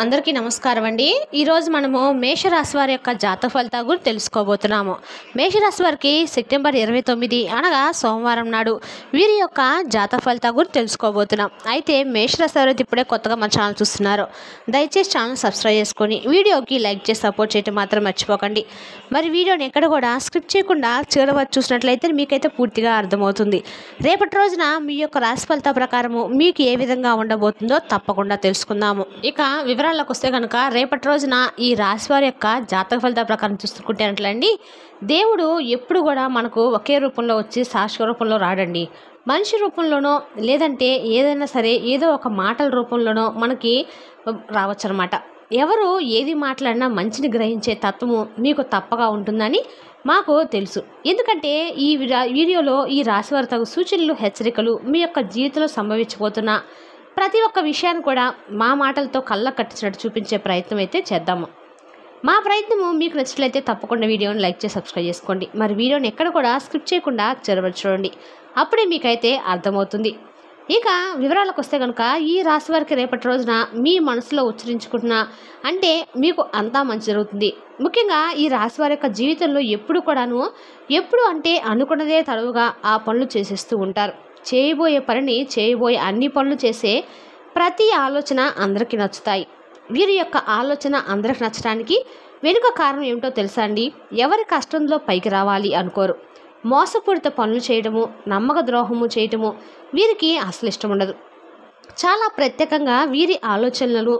అందరికీ నమస్కారం అండి. ఈరోజు మనము మేషరాశి వారి యొక్క జాతక ఫలితాల గురించి తెలుసుకోబోతున్నాము. మేషరాశి వారికి సెప్టెంబర్ 29 అనగా సోమవారం నాడు వీరి యొక్క జాతక ఫలితాల గురించి తెలుసుకోబోతున్నాం. అయితే మేషరాశి వారు ఇప్పుడే కొత్తగా మన ఛానల్ చూస్తున్నారు, దయచేసి ఛానల్ సబ్స్క్రైబ్ చేసుకొని వీడియోకి లైక్ చేసి సపోర్ట్ చేయడం మాత్రం మర్చిపోకండి. మరి వీడియోని ఎక్కడ కూడా స్కిప్ చేయకుండా చివరి వరకు చూసినట్లయితే మీకైతే పూర్తిగా అర్థమవుతుంది. రేపటి రోజున మీ యొక్క రాశి ఫలితాల ప్రకారము మీకు ఏ విధంగా ఉండబోతుందో తప్పకుండా తెలుసుకుందాము. ఇక వివరాల్లోకి వస్తే కనుక రేపటి రోజున ఈ రాశి వారి యొక్క జాతక ఫలితాల ప్రకారం చూసుకుంటేనట్లండి, దేవుడు ఎప్పుడు కూడా మనకు ఒకే రూపంలో వచ్చి శాశ్వత రూపంలో రాడండి. మనిషి రూపంలోనో లేదంటే ఏదైనా సరే ఏదో ఒక మాటల రూపంలోనో మనకి రావచ్చు అనమాట. ఎవరు ఏది మాట్లాడినా మంచిని గ్రహించే తత్వము మీకు తప్పగా ఉంటుందని మాకు తెలుసు. ఎందుకంటే ఈ వీడియోలో ఈ రాశి వారి తగు సూచనలు, హెచ్చరికలు మీ యొక్క జీవితంలో సంభవించబోతున్న ప్రతి ఒక్క విషయాన్ని కూడా మా మాటలతో కళ్ళ కట్టించినట్టు చూపించే ప్రయత్నం అయితే చేద్దాము. మా ప్రయత్నము మీకు నచ్చినట్లయితే తప్పకుండా వీడియోని లైక్ చేసి సబ్స్క్రైబ్ చేసుకోండి. మరి వీడియోని ఎక్కడ కూడా స్కిప్ చేయకుండా చివరి చూడండి, అప్పుడే మీకైతే అర్థమవుతుంది. ఇక వివరాలకు వస్తే కనుక ఈ రాశి వారికి రేపటి రోజున మీ మనసులో ఉచ్చరించుకుంటున్న అంటే మీకు అంతా మంచి జరుగుతుంది. ముఖ్యంగా ఈ రాశి వారి యొక్క జీవితంలో ఎప్పుడు అంటే అనుకున్నదే తడవుగా ఆ పనులు చేసేస్తూ ఉంటారు. చేయబోయే అన్ని పనులు చేసే ప్రతి ఆలోచన అందరికీ నచ్చుతాయి. వీరి యొక్క ఆలోచన అందరికి నచ్చడానికి వెనుక కారణం ఏమిటో తెలుసా అండి? ఎవరి కష్టంలో పైకి రావాలి అనుకోరు. మోసపూరిత పనులు చేయడము, నమ్మక ద్రోహము చేయటము వీరికి అసలు ఇష్టం ఉండదు. చాలా ప్రత్యేకంగా వీరి ఆలోచనలను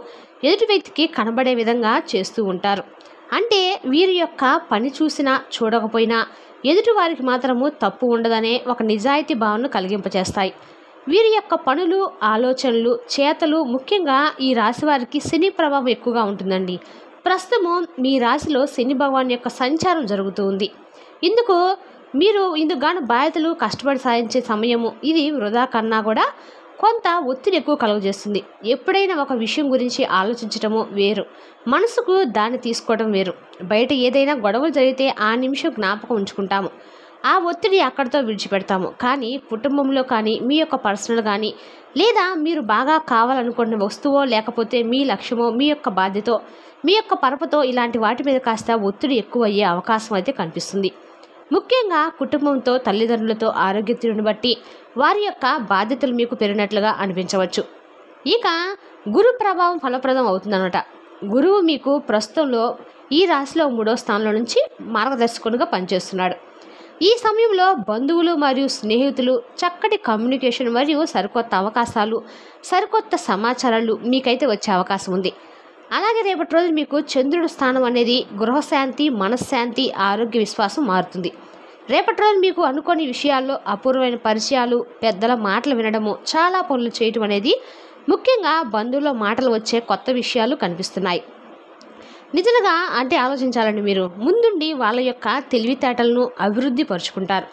ఎదుటి వ్యక్తికి కనబడే విధంగా చేస్తూ ఉంటారు. అంటే వీరి యొక్క పని చూసినా చూడకపోయినా ఎదుటి వారికి మాత్రము తప్పు ఉండదనే ఒక నిజాయితీ భావనను కలిగింపచేస్తాయి. వీరి యొక్క పనులు, ఆలోచనలు, చేతలు ముఖ్యంగా ఈ రాశి వారికి శని ప్రభావం ఎక్కువగా ఉంటుందండి. ప్రస్తుతము మీ రాశిలో శని భగవాన్ యొక్క సంచారం జరుగుతూ ఉంది. ఇందుకు గాను బాధ్యతలు కష్టపడి సాధించే సమయము ఇది వృధా కన్నా కూడా కొంత ఒత్తిడి ఎక్కువ కలుగజేస్తుంది. ఎప్పుడైనా ఒక విషయం గురించి ఆలోచించటము వేరు, మనసుకు దాన్ని తీసుకోవడం వేరు. బయట ఏదైనా గొడవలు జరిగితే ఆ నిమిషం జ్ఞాపకం ఉంచుకుంటాము, ఆ ఒత్తిడి అక్కడితో విడిచిపెడతాము. కానీ కుటుంబంలో కానీ మీ యొక్క పర్సనల్ కానీ లేదా మీరు బాగా కావాలనుకున్న వస్తువో లేకపోతే మీ లక్ష్యమో మీ యొక్క బాధ్యతో మీ యొక్క పరపతో ఇలాంటి వాటి మీద కాస్త ఒత్తిడి ఎక్కువ అయ్యే అవకాశం అయితే కనిపిస్తుంది. ముఖ్యంగా కుటుంబంతో, తల్లిదండ్రులతో ఆరోగ్యతను బట్టి వారి యొక్క బాధ్యతలు మీకు పెరిగినట్లుగా అనిపించవచ్చు. ఇక గురు ప్రభావం ఫలప్రదం అవుతుందన్నమాట. గురువు మీకు ప్రస్తుతంలో ఈ రాశిలో 3వ స్థానంలో నుంచి మార్గదర్శకునిగా పనిచేస్తున్నాడు. ఈ సమయంలో బంధువులు మరియు స్నేహితులు చక్కటి కమ్యూనికేషన్ మరియు సరికొత్త అవకాశాలు, సరికొత్త సమాచారాలు మీకైతే వచ్చే అవకాశం ఉంది. అలాగే రేపటి రోజు మీకు చంద్రుడి స్థానం అనేది గృహశాంతి, మనశ్శాంతి, ఆరోగ్య విశ్వాసం మారుతుంది. రేపటి రోజు మీకు అనుకోని విషయాల్లో అపూర్వమైన పరిచయాలు, పెద్దల మాటలు వినడము, చాలా పనులు చేయటం అనేది ముఖ్యంగా బంధువుల మాటలు వచ్చే కొత్త విషయాలు కనిపిస్తున్నాయి. నిజంగా అంటే ఆలోచించాలండి, మీరు ముందుండి వాళ్ళ యొక్క తెలివితేటలను అభివృద్ధి పరుచుకుంటారు.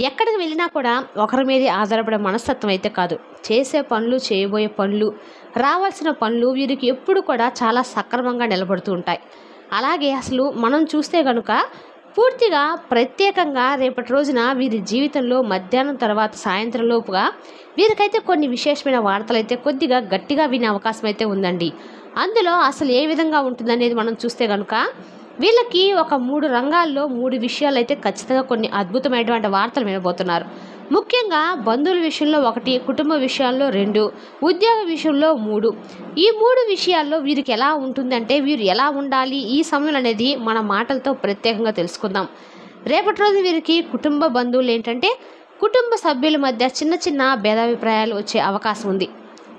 ఎక్కడికి వెళ్ళినా కూడా ఒకరి మీద ఆధారపడే మనస్తత్వం అయితే కాదు. చేసే పనులు, చేయబోయే పనులు, రావాల్సిన పనులు వీరికి ఎప్పుడు కూడా చాలా సక్రమంగా నిలబడుతూ ఉంటాయి. అలాగే అసలు మనం చూస్తే కనుక పూర్తిగా ప్రత్యేకంగా రేపటి రోజున వీరి జీవితంలో మధ్యాహ్నం తర్వాత సాయంత్రం లోపుగా వీరికైతే కొన్ని విశేషమైన వార్తలు అయితే కొద్దిగా గట్టిగా వినే అవకాశం అయితే ఉందండి. అందులో అసలు ఏ విధంగా ఉంటుందనేది మనం చూస్తే కనుక వీళ్ళకి ఒక 3 రంగాల్లో 3 విషయాలు అయితే ఖచ్చితంగా కొన్ని అద్భుతమైనటువంటి వార్తలు వినబోతున్నారు. ముఖ్యంగా బంధువుల విషయంలో 1, కుటుంబ విషయాల్లో 2, ఉద్యోగ విషయంలో 3. ఈ 3 విషయాల్లో వీరికి ఎలా ఉంటుందంటే వీరు ఎలా ఉండాలి ఈ సమయం అనేది మన మాటలతో ప్రత్యేకంగా తెలుసుకుందాం. రేపటి రోజు వీరికి కుటుంబ బంధువులు ఏంటంటే కుటుంబ సభ్యుల మధ్య చిన్న చిన్న భేదాభిప్రాయాలు వచ్చే అవకాశం ఉంది.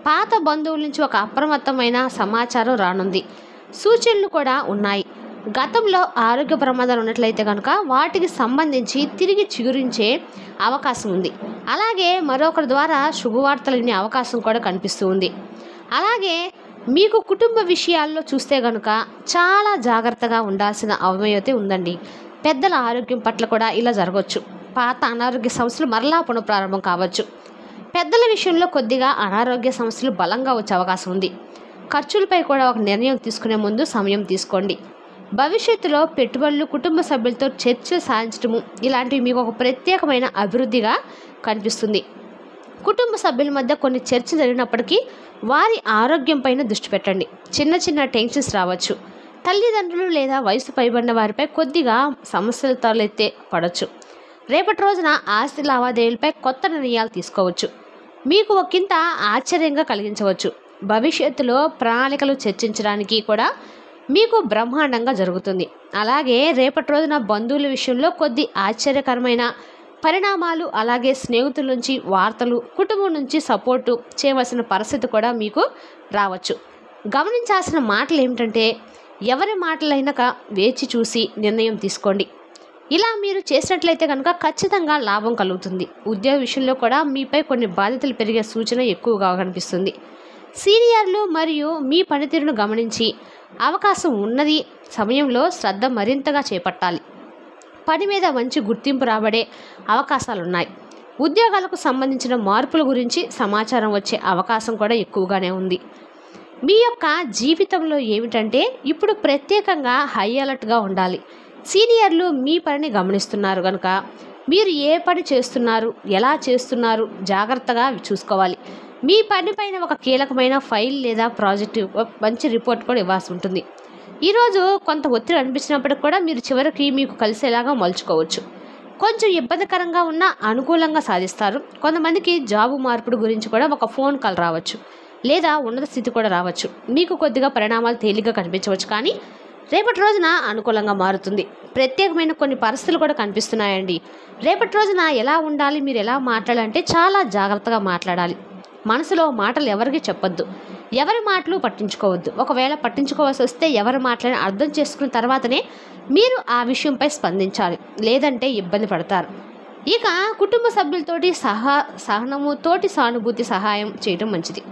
పాత బంధువుల నుంచి ఒక అప్రమత్తమైన సమాచారం రానుంది. సూచనలు కూడా ఉన్నాయి. గతంలో ఆరోగ్య ప్రమాదాలు ఉన్నట్లయితే కనుక వాటికి సంబంధించి తిరిగి చిగురించే అవకాశం ఉంది. అలాగే మరొకరి ద్వారా శుభవార్తలు వినే అవకాశం కూడా కనిపిస్తూ ఉంది. అలాగే మీకు కుటుంబ విషయాల్లో చూస్తే కనుక చాలా జాగ్రత్తగా ఉండాల్సిన అవసరం ఉందండి. పెద్దల ఆరోగ్యం పట్ల కూడా ఇలా జరగవచ్చు. పాత అనారోగ్య సమస్యలు మరలా పునఃప్రారంభం కావచ్చు. పెద్దల విషయంలో కొద్దిగా అనారోగ్య సమస్యలు బలంగా వచ్చే అవకాశం ఉంది. ఖర్చులపై కూడా ఒక నిర్ణయం తీసుకునే ముందు సమయం తీసుకోండి. భవిష్యత్తులో పెట్టుబడులు, కుటుంబ సభ్యులతో చర్చలు సాధించడము ఇలాంటివి మీకు ఒక ప్రత్యేకమైన అభివృద్ధిగా కనిపిస్తుంది. కుటుంబ సభ్యుల మధ్య కొన్ని చర్చలు జరిగినప్పటికీ వారి ఆరోగ్యం పైన దృష్టి పెట్టండి. చిన్న చిన్న టెన్షన్స్ రావచ్చు. తల్లిదండ్రులు లేదా వయసు పైబడిన వారిపై కొద్దిగా సమస్యలు తలెత్తే పడవచ్చు. రేపటి రోజున ఆస్తి లావాదేవీలపై కొత్త నిర్ణయాలు తీసుకోవచ్చు. మీకు ఒకంత ఆశ్చర్యంగా కలిగించవచ్చు. భవిష్యత్తులో ప్రణాళికలు చర్చించడానికి కూడా మీకు బ్రహ్మాండంగా జరుగుతుంది. అలాగే రేపటి రోజున బంధువుల విషయంలో కొద్ది ఆశ్చర్యకరమైన పరిణామాలు, అలాగే స్నేహితుల నుంచి వార్తలు, కుటుంబం నుంచి సపోర్టు చేయవలసిన పరిస్థితి కూడా మీకు రావచ్చు. గమనించాల్సిన మాటలు ఏమిటంటే, ఎవరి మాటలైనాక వేచి చూసి నిర్ణయం తీసుకోండి. ఇలా మీరు చేసినట్లయితే కనుక ఖచ్చితంగా లాభం కలుగుతుంది. ఉద్యోగ విషయంలో కూడా మీపై కొన్ని బాధ్యతలు పెరిగే సూచన ఎక్కువగా కనిపిస్తుంది. సీనియర్లు మరియు మీ పనితీరును గమనించి అవకాశం ఉన్నది సమయంలో శ్రద్ధ మరింతగా చేపట్టాలి. పని మీద మంచి గుర్తింపు రాబడే అవకాశాలున్నాయి. ఉద్యోగాలకు సంబంధించిన మార్పుల గురించి సమాచారం వచ్చే అవకాశం కూడా ఎక్కువగానే ఉంది. మీ యొక్క జీవితంలో ఏమిటంటే ఇప్పుడు ప్రత్యేకంగా హై అలర్ట్గా ఉండాలి. సీనియర్లు మీ పనిని గమనిస్తున్నారు కనుక మీరు ఏ పని చేస్తున్నారు, ఎలా చేస్తున్నారు జాగ్రత్తగా చూసుకోవాలి. మీ పనిపైన ఒక కీలకమైన ఫైల్ లేదా ప్రాజెక్టు మంచి రిపోర్ట్ కూడా ఇవ్వాల్సి ఉంటుంది. ఈరోజు కొంత ఒత్తిడి అనిపించినప్పటికి కూడా మీరు చివరికి మీకు కలిసేలాగా మలుచుకోవచ్చు. కొంచెం ఇబ్బందికరంగా ఉన్న అనుకూలంగా సాధిస్తారు. కొంతమందికి జాబు మార్పుడు గురించి కూడా ఒక ఫోన్ కాల్ రావచ్చు, లేదా ఉన్నత స్థితి కూడా రావచ్చు. మీకు కొద్దిగా పరిణామాలు తేలిగ్గా కనిపించవచ్చు, కానీ రేపటి రోజున అనుకూలంగా మారుతుంది. ప్రత్యేకమైన కొన్ని పరిస్థితులు కూడా కనిపిస్తున్నాయండి. రేపటి రోజున ఎలా ఉండాలి, మీరు ఎలా మాట్లాడాలంటే చాలా జాగ్రత్తగా మాట్లాడాలి. మనసులో మాటలు ఎవరికి చెప్పొద్దు, ఎవరి మాటలు పట్టించుకోవద్దు. ఒకవేళ పట్టించుకోవాల్సి వస్తే ఎవరి మాటలను అర్థం చేసుకున్న తర్వాతనే మీరు ఆ విషయంపై స్పందించాలి, లేదంటే ఇబ్బంది పడతారు. ఇక కుటుంబ సభ్యులతోటి సహనము, తోటి సానుభూతి సహాయం చేయడం మంచిది.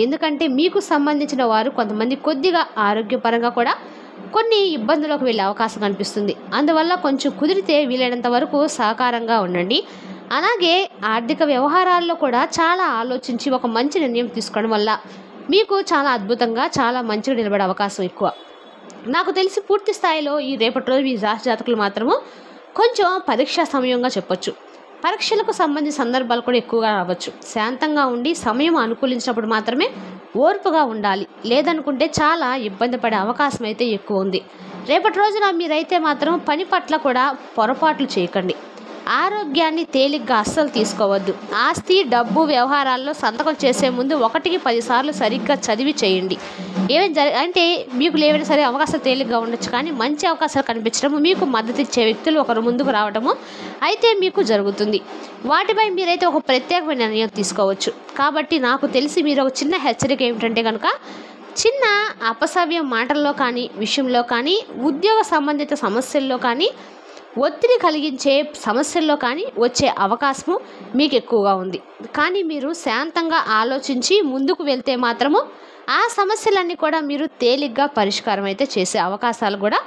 ఎందుకంటే మీకు సంబంధించిన వారు కొంతమంది కొద్దిగా ఆరోగ్యపరంగా కూడా కొన్ని ఇబ్బందులకు వెళ్ళే అవకాశం కనిపిస్తుంది. అందువల్ల కొంచెం కుదిరితే వీలైనంత వరకు సహకారంగా ఉండండి. అలాగే ఆర్థిక వ్యవహారాల్లో కూడా చాలా ఆలోచించి ఒక మంచి నిర్ణయం తీసుకోవడం వల్ల మీకు చాలా అద్భుతంగా, చాలా మంచిగా నిలబడే అవకాశం ఎక్కువ. నాకు తెలిసి పూర్తి స్థాయిలో ఈ రేపటి రోజు ఈ రాశి జాతకులు మాత్రము కొంచెం పరీక్షా సమయంగా చెప్పొచ్చు. పరీక్షలకు సంబంధించిన సందర్భాలు కూడా ఎక్కువగా రావచ్చు. శాంతంగా ఉండి సమయం అనుకూలించినప్పుడు మాత్రమే ఓర్పుగా ఉండాలి, లేదనుకుంటే చాలా ఇబ్బంది పడే అవకాశం అయితే ఎక్కువ ఉంది. రేపటి రోజున మీరైతే మాత్రం పని పట్ల కూడా పొరపాట్లు చేయకండి. ఆరోగ్యాన్ని తేలిగ్గా అస్సలు తీసుకోవద్దు. ఆస్తి, డబ్బు వ్యవహారాల్లో సంతకం చేసే ముందు 1కి 10 సార్లు సరిగ్గా చదివి చేయండి. అంటే మీకు లేవైనా సరే అవకాశాలు తేలిగ్గా ఉండొచ్చు, కానీ మంచి అవకాశాలు కనిపించడము, మీకు మద్దతు ఇచ్చే వ్యక్తులు ఒకరు ముందుకు రావడము అయితే మీకు జరుగుతుంది. వాటిపై మీరైతే ఒక ప్రత్యేకమైన నిర్ణయం తీసుకోవచ్చు. కాబట్టి నాకు తెలిసి మీరు ఒక చిన్న హెచ్చరిక ఏమిటంటే కనుక, చిన్న అపసవ్యం మాటల్లో కానీ, విషయంలో కానీ, ఉద్యోగ సంబంధిత సమస్యల్లో కానీ, ఒత్తిడి కలిగించే సమస్యల్లో కానీ వచ్చే అవకాశము మీకు ఎక్కువగా ఉంది. కానీ మీరు శాంతంగా ఆలోచించి ముందుకు వెళ్తే మాత్రము ఆ సమస్యలన్నీ కూడా మీరు తేలిగ్గా పరిష్కారం అయితే చేసే అవకాశాలు కూడా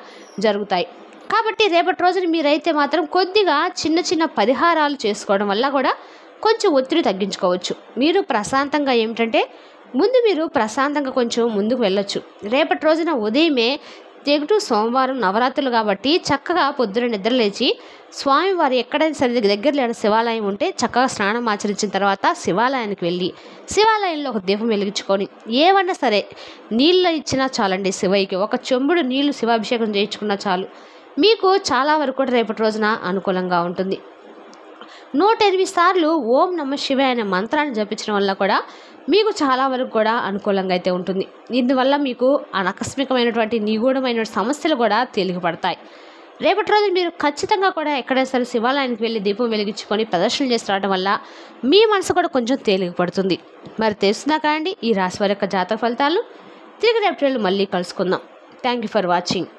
జరుగుతాయి. కాబట్టి రేపటి రోజున మీరైతే మాత్రం కొద్దిగా చిన్న చిన్న పరిహారాలు చేసుకోవడం వల్ల కూడా కొంచెం ఒత్తిడి తగ్గించుకోవచ్చు. మీరు ప్రశాంతంగా ఏమిటంటే మీరు ప్రశాంతంగా కొంచెం ముందుకు వెళ్ళొచ్చు. రేపటి రోజున ఉదయమే తెగుటు సోమవారం నవరాత్రులు కాబట్టి చక్కగా పొద్దున నిద్రలేచి స్వామివారి ఎక్కడైనా సరే దగ్గర లేని శివాలయం ఉంటే చక్కగా స్నానం ఆచరించిన తర్వాత శివాలయానికి వెళ్ళి శివాలయంలో ఒక దీపం వెలిగించుకొని ఏమన్నా సరే నీళ్ళు ఇచ్చినా చాలండి. శివయ్యకి ఒక చెంబుడు నీళ్లు శివాభిషేకం చేయించుకున్నా చాలు. మీకు చాలా వరకు కూడా రేపటి రోజున అనుకూలంగా ఉంటుంది. 108 సార్లు ఓం నమ శివాయ అనే మంత్రాన్ని జపించడం వల్ల కూడా మీకు చాలా వరకు కూడా అనుకూలంగా అయితే ఉంటుంది. ఇందువల్ల మీకు ఆకస్మికమైనటువంటి నిగూఢమైన సమస్యలు కూడా తేలికపడతాయి. రేపటి రోజు మీరు ఖచ్చితంగా కూడా ఎక్కడైనా సరే శివాలయానికి వెళ్ళి దీపం వెలిగించుకొని ప్రదర్శనలు చేసి రావడం వల్ల మీ మనసు కూడా కొంచెం తేలికపడుతుంది. మరి తెలుసునా కాండి ఈ రాశి వారి యొక్క జాతక ఫలితాలు. తిరిగి రేపటి మళ్ళీ కలుసుకుందాం. Thank you for watching.